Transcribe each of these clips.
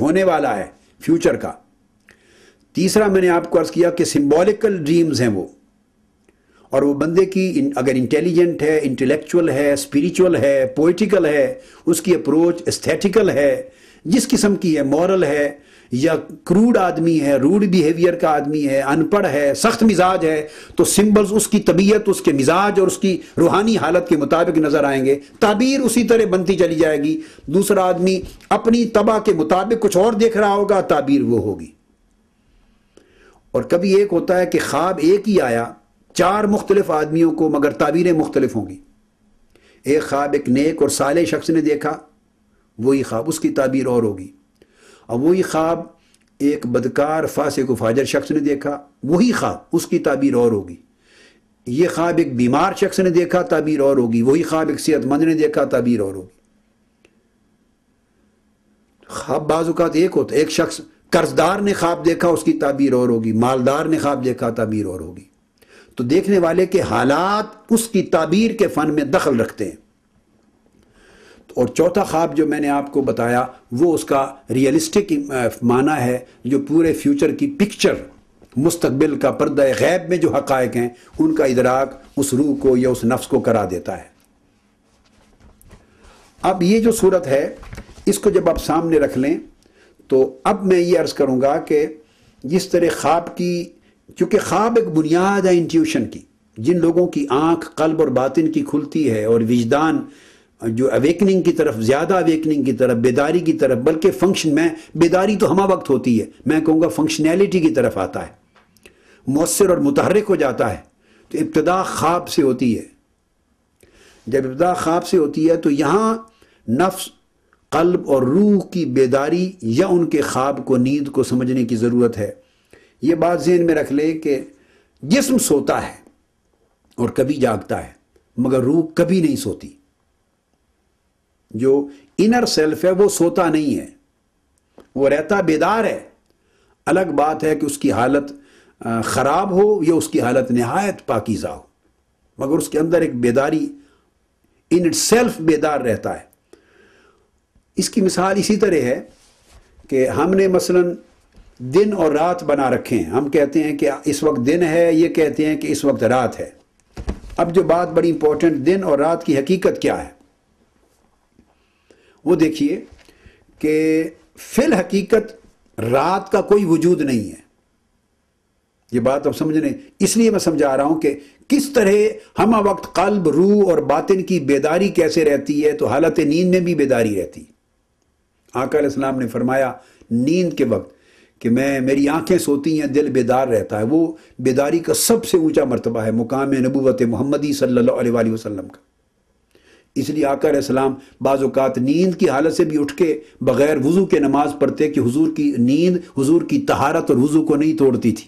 ہونے والا ہے فیوچر کا۔ تیسرا میں نے آپ کو عرض کیا کہ سمبولیکل ڈریمز ہیں وہ، اور وہ بندے کی اگر انٹیلیجنٹ ہے، انٹلیکچول ہے، اسپریچول ہے، پوئٹیکل ہے، اس کی اپروچ استھیٹیکل ہے، جس قسم کی ہے، مورل ہے، یا کروڈ آدمی ہے، روڈ بیہیویئر کا آدمی ہے، ان پڑھ ہے، سخت مزاج ہے، تو سمبلز اس کی طبیعت، اس کے مزاج اور اس کی روحانی حالت کے مطابق نظر آئیں گے، تعبیر اسی طرح بنتی چلی جائے گی۔ دوسرا آدمی اپنی طبع کے مطابق کچھ اور دیکھ رہا ہوگا، تعبیر وہ ہوگی۔ اور کبھی ایک ہوتا ہے کہ خواب ایک ہی آیا 4 مختلف آدمیوں کو، مگر تعبیریں مختلف ہوں گی۔ ایک خواب ایک نیک اور صالح شخص نے دیکھا، وہی خواب، اس کی تعبیر اور ہوگی۔ اور وہی خواب ایک بدکار فاسق و فاجر شخص نے دیکھا، وہی خواب، اس کی تعبیر اور ہوگی۔ یہ خواب ایک بیمار شخص نے دیکھا، تعبیر اور ہوگی۔ وہی خواب ایک صحت مند نے دیکھا، تعبیر اور ہوگی۔ خواب بعض اوقات ایک ہوتا ہے، ایک شخص قرضدار نے خواب دیکھا، اس کی تعبیر اور ہوگی، مالدار نے خواب دیکھا، تعبیر اور ہوگی۔ تو دیکھنے والے کے حالات اس کی تعبیر کے فن میں دخل رکھتے ہیں۔ اور چوتھا خواب جو میں نے آپ کو بتایا وہ اس کا ریئلسٹک معنی ہے، جو پورے فیوچر کی پکچر، مستقبل کا پردہ غیب میں جو حقائق ہیں ان کا ادراک اس روح کو یا اس نفس کو کرا دیتا ہے۔ اب یہ جو صورت ہے اس کو جب آپ سامنے رکھ لیں تو اب میں یہ عرض کروں گا کہ جس طرح خواب کی، چونکہ خواب ایک بنیاد ہے انٹیوشن کی، جن لوگوں کی آنکھ قلب اور باطن کی کھلتی ہے اور وجدان جو اویکننگ کی طرف، زیادہ اویکننگ کی طرف، بیداری کی طرف، بلکہ فنکشن میں بیداری تو ہمہ وقت ہوتی ہے، میں کہوں گا فنکشنیلٹی کی طرف آتا ہے، مؤثر اور متحرک ہو جاتا ہے، تو ابتدا خواب سے ہوتی ہے۔ جب ابتدا خواب سے ہوتی ہے تو یہاں نفس، قلب اور روح کی بیداری یا ان کے خواب کو، نیند کو سمجھنے کی ضرورت ہے۔ یہ بات ذہن میں رکھ لیں کہ جسم سوتا ہے اور کبھی جاگتا ہے، مگر روح کبھی نہیں سوتی۔ جو انر سیلف ہے وہ سوتا نہیں ہے، وہ رہتا بیدار ہے۔ الگ بات ہے کہ اس کی حالت خراب ہو یا اس کی حالت نہایت پاکیزہ ہو، مگر اس کے اندر ایک بیداری، ان اٹ سیلف بیدار رہتا ہے۔ اس کی مثال اسی طرح ہے کہ ہم نے مثلا دن اور رات بنا رکھے ہیں، ہم کہتے ہیں کہ اس وقت دن ہے، یہ کہتے ہیں کہ اس وقت رات ہے۔ اب جو بات بڑی امپورٹنٹ، دن اور رات کی حقیقت کیا ہے وہ دیکھیے کہ فی الحقیقت رات کا کوئی وجود نہیں ہے۔ یہ بات اب سمجھنے، اس لیے میں سمجھا رہا ہوں کہ کس طرح ہمہ وقت قلب، روح اور باطن کی بیداری کیسے رہتی ہے، تو حالت نیند میں بھی بیداری رہتی۔ آقا علیہ السلام نے فرمایا نیند کے وقت کہ میری آنکھیں سوتی ہیں، دل بیدار رہتا ہے۔ وہ بیداری کا سب سے اونچا مرتبہ ہے، مقام نبوت محمدی صلی اللہ علیہ وآلہ وسلم کا۔ اس لیے آقا علیہ السلام بعض اوقات نیند کی حالت سے بھی اٹھ کے بغیر وضو کے نماز پڑھتے کہ حضور کی نیند حضور کی طہارت اور وضو کو نہیں توڑتی تھی،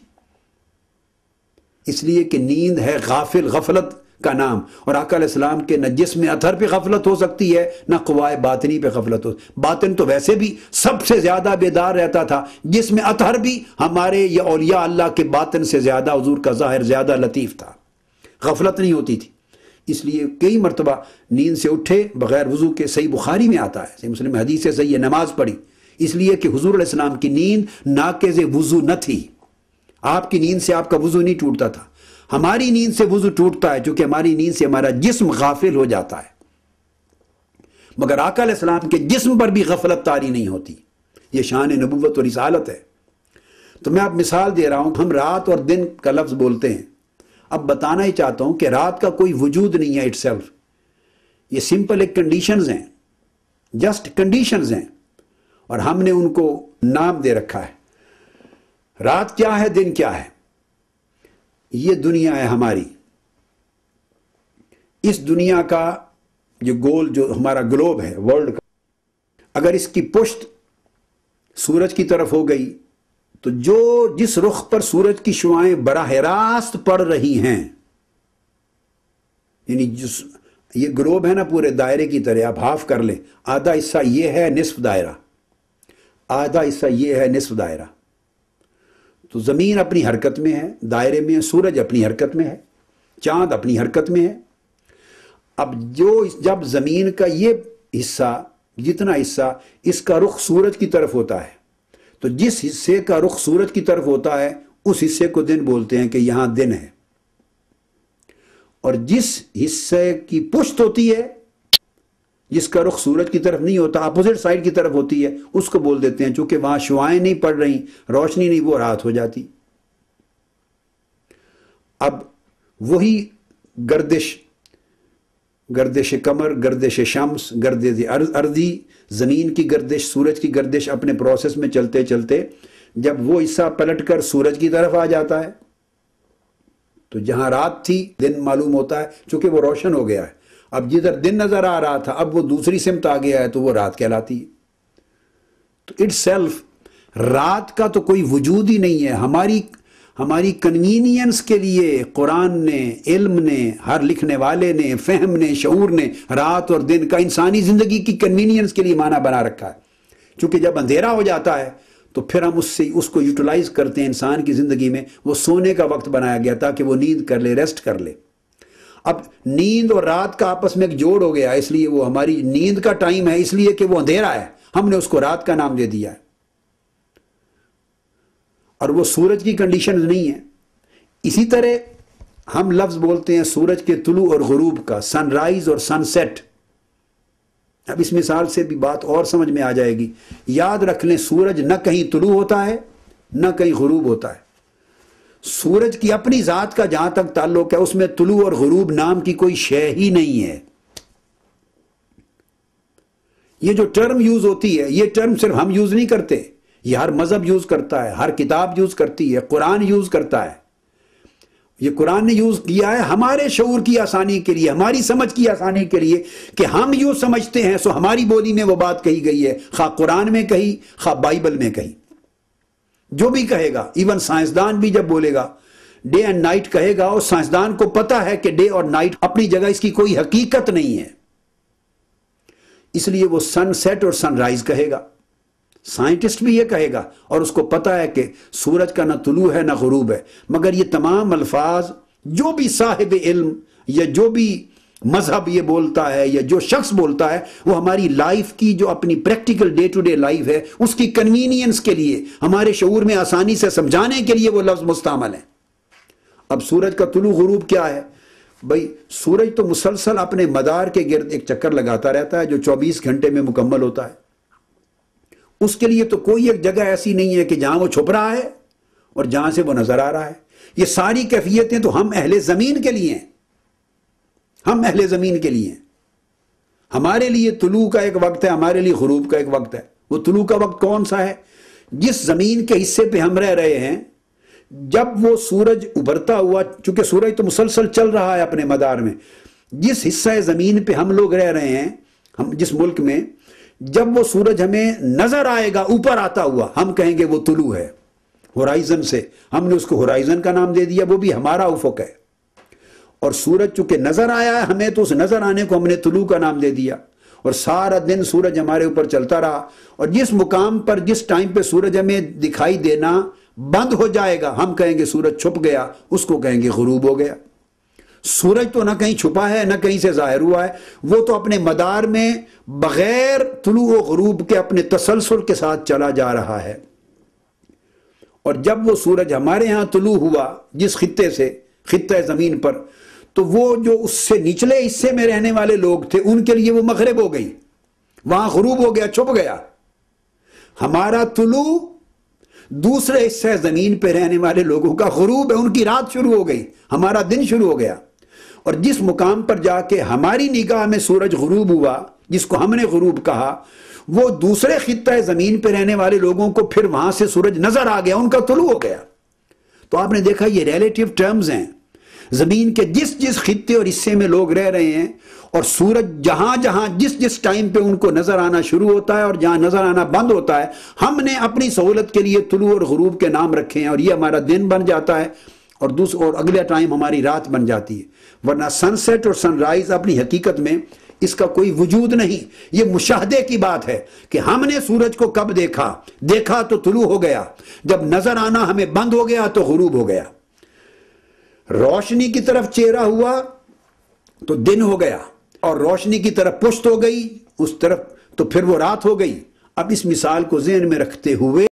اس لیے کہ نیند ہے غافل، غفلت کا نام، اور آقا علیہ السلام کے نہ جسم اطہر پہ غفلت ہو سکتی ہے، نہ قوائے باطنی پہ غفلت ہو۔ باطن تو ویسے بھی سب سے زیادہ بیدار رہتا تھا، جسم اطہر بھی ہمارے یا اولیاء اللہ کے باطن سے زیادہ، حضور کا ظاہر زیادہ لطیف تھا، غفلت نہیں ہوتی تھی۔ اس لیے کئی مرتبہ نیند سے اٹھے بغیر وضو کے، صحیح بخاری میں آتا ہے، صحیح مسلم میں حدیث ہے، صحیح نماز پڑھی، اس لیے کہ حضور علیہ السلام کی نیند ناقض وضو نہ تھی۔ آپ کی نیند سے آپ کا وضو نہیں ٹوٹتا تھا، ہماری نیند سے وضو ٹوٹتا ہے، چونکہ ہماری نیند سے ہمارا جسم غافل ہو جاتا ہے، مگر آقا علیہ السلام کے جسم پر بھی غفلت طاری نہیں ہوتی۔ یہ شان نبوت اور رسالت ہے۔ تو میں اب مثال دے رہا ہوں، ہم رات اور دن کا لفظ بولتے ہیں، اب بتانا ہی چاہتا ہوں کہ رات کا کوئی وجود نہیں ہے اٹ سیلف، یہ سمپل ایک کنڈیشنز ہیں، جسٹ کنڈیشنز ہیں، اور ہم نے ان کو نام دے رکھا ہے۔ رات کیا ہے، دن کیا ہے؟ یہ دنیا ہے ہماری۔ اس دنیا کا جو گول، جو ہمارا گلوب ہے ورلڈ کا، اگر اس کی پشت سورج کی طرف ہو گئی تو جس رخ پر سورج کی شعاعیں براہ راست پڑ رہی ہیں، یعنی یہ گلوب ہے نا پورے دائرے کی طرح، آپ ہاف کر لیں، آدھا حصہ یہ ہے نصف دائرہ، آدھا حصہ یہ ہے نصف دائرہ، تو زمین اپنی حرکت میں ہے، دائرے میں ہے، سورج اپنی حرکت میں ہے، چاند اپنی حرکت میں ہے۔ اب جب زمین کا یہ حصہ، جتنا حصہ اس کا رخ سورج کی طرف ہوتا ہے، تو جس حصے کا رخ سورج کی طرف ہوتا ہے اس حصے کو دن بولتے ہیں کہ یہاں دن ہے، اور جس حصے کی پشت ہوتی ہے، جس کا رخ سورج کی طرف نہیں ہوتا، اپوزٹ سائڈ کی طرف ہوتی ہے، اس کو بول دیتے ہیں، چونکہ وہاں شعاعیں نہیں پڑ رہی، روشنی نہیں، وہ رات ہو جاتی۔ اب وہی گردش قمر، گردش شمس، گردش ارضی، زمین کی گردش، سورج کی گردش اپنے پروسیس میں چلتے چلتے جب وہ حصہ پلٹ کر سورج کی طرف آ جاتا ہے تو جہاں رات تھی دن معلوم ہوتا ہے، چونکہ وہ روشن ہو گیا ہے۔ اب جدھر دن نظر آ رہا تھا اب وہ دوسری سمت آ گیا ہے تو وہ رات کہلاتی ہے۔ تو اٹ سیلف رات کا تو کوئی وجود ہی نہیں ہے۔ ہماری کنوینئنس کے لیے قرآن نے، علم نے، ہر لکھنے والے نے، فہم نے، شعور نے رات اور دن کا انسانی زندگی کی کنوینئنس کے لیے معنی بنا رکھا ہے، چونکہ جب اندھیرا ہو جاتا ہے تو پھر ہم اس کو یوٹیلائز کرتے ہیں انسان کی زندگی میں۔ وہ سونے کا وقت بنایا گیا تاکہ وہ نیند کر لے، ریسٹ کر لے۔ اب نیند اور رات کا آپس میں ایک جوڑ ہو گیا، اس لیے وہ ہماری نیند کا ٹائم ہے، اس لیے کہ وہ اندھیرا ہے، ہم نے اس کو رات کا نام دے دیا ہے، اور وہ سورج کی کنڈیشنز نہیں ہیں۔ اسی طرح ہم لفظ بولتے ہیں سورج کے طلوع اور غروب کا، سن رائز اور سن سیٹ۔ اب اس مثال سے بھی بات اور سمجھ میں آ جائے گی۔ یاد رکھ لیں سورج نہ کہیں طلوع ہوتا ہے نہ کہیں غروب ہوتا ہے۔ سورج کی اپنی ذات کا جہاں تک تعلق ہے اس میں طلوع اور غروب نام کی کوئی شے ہی نہیں ہے۔ یہ جو ٹرم یوز ہوتی ہے یہ ٹرم صرف ہم یوز نہیں کرتے، یہ ہر مذہب یوز کرتا ہے، ہر کتاب یوز کرتی ہے، قرآن یوز کرتا ہے۔ یہ قرآن نے یوز کیا ہے ہمارے شعور کی آسانی کے لیے، ہماری سمجھ کی آسانی کے لیے، کہ ہم یوں سمجھتے ہیں سو ہماری بولی میں وہ بات کہی گئی ہے، خواہ قرآن میں کہی خواہ بائبل میں کہی۔ جو بھی کہے گا، ایون سائنسدان بھی جب بولے گا ڈے اینڈ نائٹ کہے گا، اور سائنسدان کو پتا ہے کہ ڈے اور نائٹ اپنی جگہ اس کی کوئی حقیقت نہیں ہے، اس لیے وہ سن سیٹ اور سن رائز کہے گا۔ سائنٹسٹ بھی یہ کہے گا، اور اس کو پتا ہے کہ سورج کا نہ طلوع ہے نہ غروب ہے، مگر یہ تمام الفاظ جو بھی صاحب علم یا جو بھی مذہب یہ بولتا ہے یا جو شخص بولتا ہے وہ ہماری لائف کی جو اپنی practical day to day life ہے اس کی کنوینئنس کے لیے، ہمارے شعور میں آسانی سے سمجھانے کے لیے وہ لفظ مستعمل ہیں۔ اب سورج کا طلوع غروب کیا ہے؟ بھئی سورج تو مسلسل اپنے مدار کے گرد ایک چکر لگاتا رہتا ہے جو 24 گھنٹے میں مکمل ہوتا ہے۔ اس کے لیے تو کوئی ایک جگہ ایسی نہیں ہے کہ جہاں وہ چھپ رہا ہے اور جہاں سے وہ نظر آ رہا ہے۔ یہ ساری کیفیتیں تو ہم اہل زمین کے لیے ہیں، ہم اہل زمین کے لیے ہیں۔ ہمارے لیے طلوع کا ایک وقت ہے، ہمارے لیے غروب کا ایک وقت ہے۔ وہ طلوع کا وقت کون سا ہے؟ جس زمین کے حصے پہ ہم رہ رہے ہیں، جب وہ سورج ابھرتا ہوا، چونکہ سورج تو مسلسل چل رہا ہے اپنے مدار میں، جس حصہ زمین پہ ہم لوگ رہ رہے ہیں، ہم جس ملک میں، جب وہ سورج ہمیں نظر آئے گا اوپر آتا ہوا، ہم کہیں گے وہ طلوع ہے۔ ہورائزن سے ہم نے اس کو ہورائزن کا نام دے دیا، وہ بھی ہمارا افق ہے۔ اور سورج چونکہ نظر آیا ہے ہمیں تو اس نظر آنے کو ہم نے طلوع کا نام دے دیا، اور سارا دن سورج ہمارے اوپر چلتا رہا، اور جس مقام پر جس ٹائم پہ سورج ہمیں دکھائی دینا بند ہو جائے گا ہم کہیں گے سورج چھپ گیا، اس کو کہیں گے غروب ہو گیا۔ سورج تو نہ کہیں چھپا ہے نہ کہیں سے ظاہر ہوا ہے، وہ تو اپنے مدار میں بغیر طلوع و غروب کے اپنے تسلسل کے ساتھ چلا جا رہا ہے۔ اور جب وہ سورج ہمارے ہاں طلوع ہوا جس خطے سے، خطہ زمین پر، تو وہ جو اس سے نچلے حصے میں رہنے والے لوگ تھے ان کے لیے وہ مغرب ہو گئی، وہاں غروب ہو گیا، چھپ گیا۔ ہمارا طلوع دوسرے حصے زمین پہ رہنے والے لوگوں کا غروب ہے، ان کی رات شروع ہو گئی، ہمارا دن شروع ہو گیا۔ اور جس مقام پر جا کے ہماری نگاہ میں سورج غروب ہوا، جس کو ہم نے غروب کہا، وہ دوسرے خطہ زمین پہ رہنے والے لوگوں کو پھر وہاں سے سورج نظر آ گیا، ان کا طلوع ہو گیا۔ تو آپ نے دیکھا یہ ریلیٹیو ٹرمز ہیں، زمین کے جس جس خطے اور حصے میں لوگ رہ رہے ہیں، اور سورج جہاں جہاں جس جس ٹائم پہ ان کو نظر آنا شروع ہوتا ہے اور جہاں نظر آنا بند ہوتا ہے، ہم نے اپنی سہولت کے لیے طلوع اور غروب کے نام رکھے ہیں، اور یہ ہمارا دن بن جاتا ہے اور اگلا ٹائم ہماری رات بن جاتی ہے۔ ورنہ سن سیٹ اور سن رائز اپنی حقیقت میں اس کا کوئی وجود نہیں، یہ مشاہدے کی بات ہے کہ ہم نے سورج کو کب دیکھا تو طلوع ہو گیا، جب نظر آنا ہمیں بند ہو گیا تو غروب ہو گیا۔ روشنی کی طرف چہرہ ہوا تو دن ہو گیا، اور روشنی کی طرف پشت ہو گئی اس طرف تو پھر وہ رات ہو گئی۔ اب اس مثال کو ذہن میں رکھتے ہوئے